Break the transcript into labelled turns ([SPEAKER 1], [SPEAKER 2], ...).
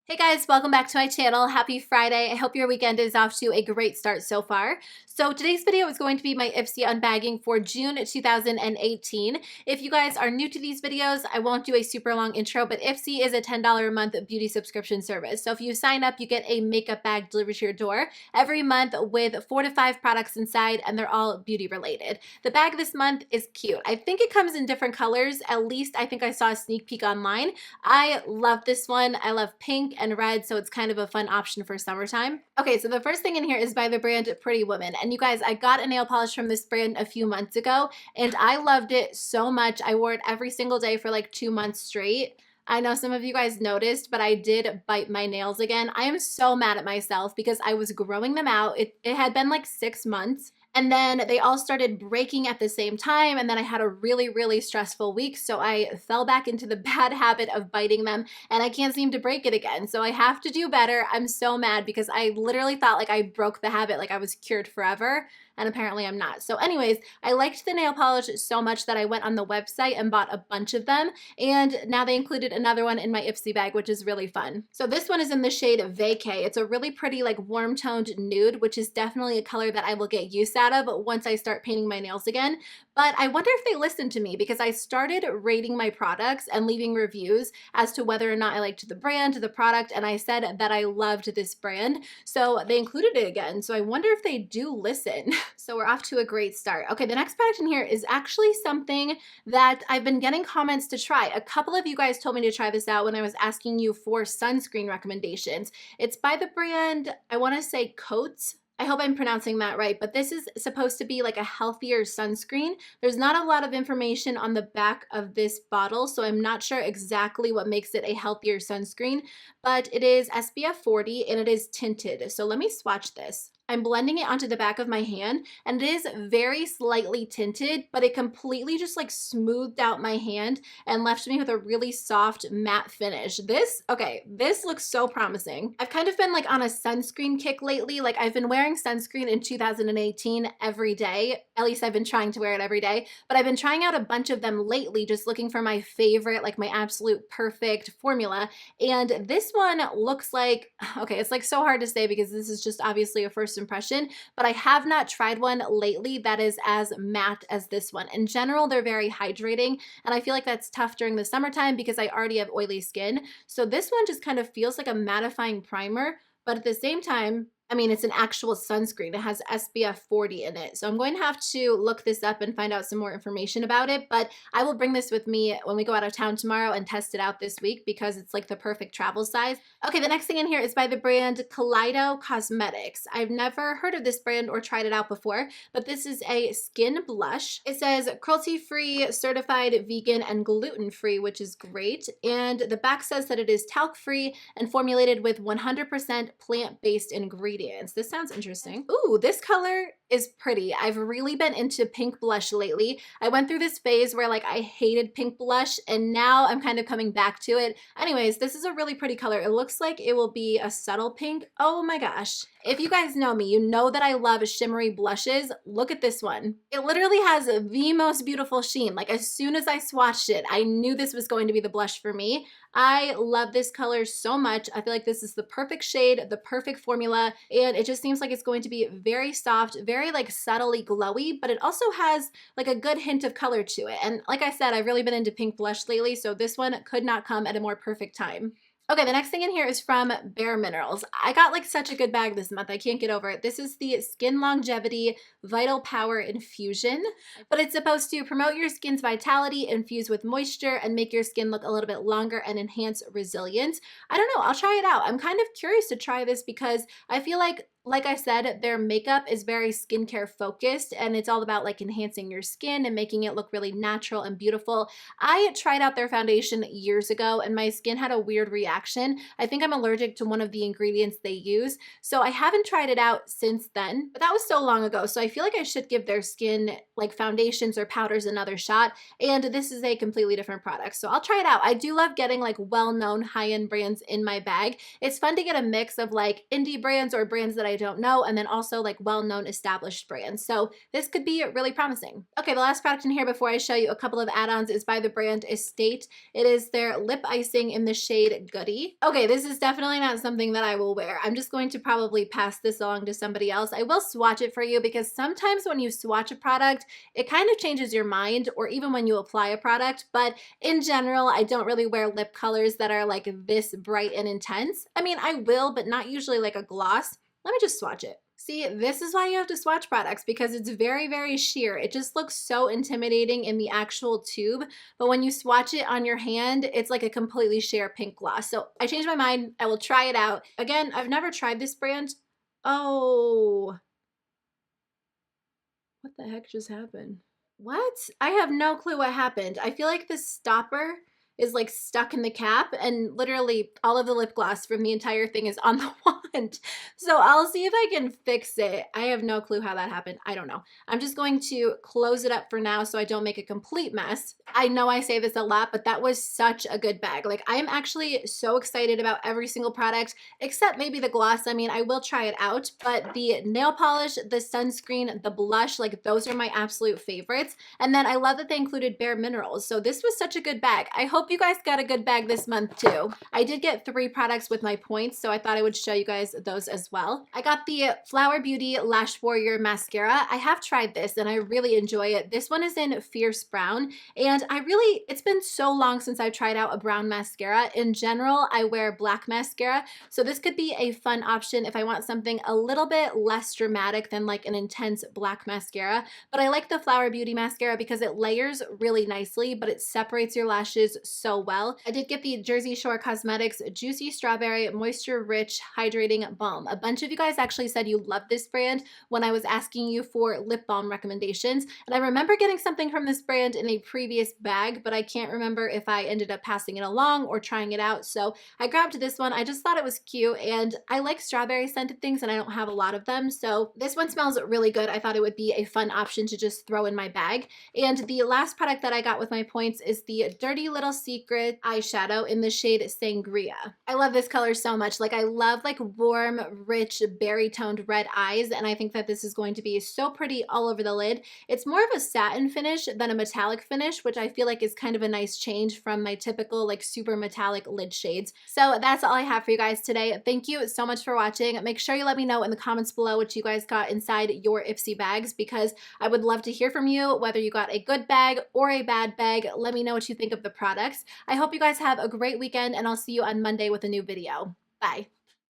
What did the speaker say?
[SPEAKER 1] Hey guys, welcome back to my channel. Happy Friday. I hope your weekend is off to a great start so far. So today's video is going to be my Ipsy unbagging for June 2018. If you guys are new to these videos, I won't do a super long intro, but Ipsy is a $10 a month beauty subscription service. So if you sign up, you get a makeup bag delivered to your door every month with 4 to 5 products inside, and they're all beauty related. The bag this month is cute. I think it comes in different colors. At least I think I saw a sneak peek online. I love this one. I love pink and red, so it's kind of a fun option for summertime. Okay, so the first thing in here is by the brand Pretty Woman. And you guys, I got a nail polish from this brand a few months ago, and I loved it so much. I wore it every single day for like 2 months straight. I know some of you guys noticed, but I did bite my nails again. I am so mad at myself because I was growing them out. It had been like 6 months. And then they all started breaking at the same time. And then I had a really stressful week. So I fell back into the bad habit of biting them and I can't seem to break it again. So I have to do better. I'm so mad because I literally thought like I broke the habit, like I was cured forever. And apparently I'm not. So anyways, I liked the nail polish so much that I went on the website and bought a bunch of them. And now they included another one in my Ipsy bag, which is really fun. So this one is in the shade Vacay. It's a really pretty like warm toned nude, which is definitely a color that I will get used out of once I start painting my nails again. But I wonder if they listened to me because I started rating my products and leaving reviews as to whether or not I liked the brand, the product, and I said that I loved this brand. So they included it again. So I wonder if they do listen. So we're off to a great start. Okay, the next product in here is actually something that I've been getting comments to try. A couple of you guys told me to try this out when I was asking you for sunscreen recommendations. It's by the brand, I want to say Cotz. I hope I'm pronouncing that right, but this is supposed to be like a healthier sunscreen. There's not a lot of information on the back of this bottle, so I'm not sure exactly what makes it a healthier sunscreen, but it is SPF 40 and it is tinted. So let me swatch this. I'm blending it onto the back of my hand and it is very slightly tinted, but it completely just like smoothed out my hand and left me with a really soft matte finish. This looks so promising. I've kind of been like on a sunscreen kick lately. Like I've been wearing sunscreen in 2018 every day. At least I've been trying to wear it every day, but I've been trying out a bunch of them lately, just looking for my favorite, like my absolute perfect formula. And this one looks like, okay, it's like so hard to say because this is just obviously a first impression, but I have not tried one lately that is as matte as this one. In general, they're very hydrating, and I feel like that's tough during the summertime because I already have oily skin. So this one just kind of feels like a mattifying primer, but at the same time, I mean, it's an actual sunscreen. It has SPF 40 in it. So I'm going to have to look this up and find out some more information about it. But I will bring this with me when we go out of town tomorrow and test it out this week because it's like the perfect travel size. Okay, the next thing in here is by the brand Kaleido Cosmetics. I've never heard of this brand or tried it out before, but this is a skin blush. It says cruelty-free, certified vegan, and gluten-free, which is great. And the back says that it is talc-free and formulated with 100% plant-based ingredients. This sounds interesting. Ooh, this color is pretty. I've really been into pink blush lately. I went through this phase where like I hated pink blush and now I'm kind of coming back to it. Anyways, this is a really pretty color. It looks like it will be a subtle pink. Oh my gosh. If you guys know me, you know that I love shimmery blushes. Look at this one. It literally has the most beautiful sheen. Like as soon as I swatched it, I knew this was going to be the blush for me. I love this color so much. I feel like this is the perfect shade, the perfect formula, and it just seems like it's going to be very soft, very like subtly glowy, but it also has like a good hint of color to it. And like I said, I've really been into pink blush lately, so this one could not come at a more perfect time. Okay, the next thing in here is from Bare Minerals. I got like such a good bag this month. I can't get over it. This is the Skinlongevity Vital Power Infusion, but it's supposed to promote your skin's vitality, infuse with moisture, and make your skin look a little bit longer and enhance resilience. I don't know. I'll try it out. I'm kind of curious to try this because I feel like I said, their makeup is very skincare focused and it's all about like enhancing your skin and making it look really natural and beautiful. I tried out their foundation years ago and my skin had a weird reaction. I think I'm allergic to one of the ingredients they use. So I haven't tried it out since then, but that was so long ago. So I feel like I should give their skin like foundations or powders another shot. And this is a completely different product. So I'll try it out. I do love getting like well-known high-end brands in my bag. It's fun to get a mix of like indie brands or brands that I I don't know, and then also like well-known established brands. So this could be really promising. Okay, the last product in here before I show you a couple of add-ons is by the brand Estate. It is their lip icing in the shade Goodie. Okay, this is definitely not something that I will wear. I'm just going to probably pass this along to somebody else. I will swatch it for you because sometimes when you swatch a product, it kind of changes your mind, or even when you apply a product. But in general, I don't really wear lip colors that are like this bright and intense. I mean, I will, but not usually like a gloss. Let me just swatch it. See, this is why you have to swatch products, because it's very, very sheer. It just looks so intimidating in the actual tube, but when you swatch it on your hand, it's like a completely sheer pink gloss. So I changed my mind. I will try it out. Again, I've never tried this brand. Oh, what the heck just happened? What? I have no clue what happened. I feel like this stopper is like stuck in the cap, and literally all of the lip gloss from the entire thing is on the wand. So I'll see if I can fix it. I have no clue how that happened. I don't know. I'm just going to close it up for now so I don't make a complete mess. I know I say this a lot, but that was such a good bag. Like, I am actually so excited about every single product except maybe the gloss. I mean, I will try it out, but the nail polish, the sunscreen, the blush, like those are my absolute favorites. And then I love that they included bare minerals. So this was such a good bag. I hope you guys got a good bag this month too. I did get 3 products with my points, so I thought I would show you guys those as well. I got the Flower Beauty Lash Warrior Mascara. I have tried this and I really enjoy it. This one is in Fierce Brown, and it's been so long since I've tried out a brown mascara. In general, I wear black mascara, so this could be a fun option if I want something a little bit less dramatic than like an intense black mascara. But I like the Flower Beauty mascara because it layers really nicely, but it separates your lashes so well. I did get the Jersey Shore Cosmetics Juicy Strawberry Moisture Rich Hydrating Balm. A bunch of you guys actually said you loved this brand when I was asking you for lip balm recommendations, and I remember getting something from this brand in a previous bag, but I can't remember if I ended up passing it along or trying it out, so I grabbed this one. I just thought it was cute, and I like strawberry scented things and I don't have a lot of them, so this one smells really good. I thought it would be a fun option to just throw in my bag. And the last product that I got with my points is the Dirty Little Secret eyeshadow in the shade Sangria. I love this color so much. Like, I love like warm, rich, berry toned red eyes, and I think that this is going to be so pretty all over the lid. It's more of a satin finish than a metallic finish, which I feel like is kind of a nice change from my typical like super metallic lid shades. So that's all I have for you guys today. Thank you so much for watching. Make sure you let me know in the comments below what you guys got inside your Ipsy bags, because I would love to hear from you, whether you got a good bag or a bad bag. Let me know what you think of the products. I hope you guys have a great weekend, and I'll see you on Monday with a new video. Bye.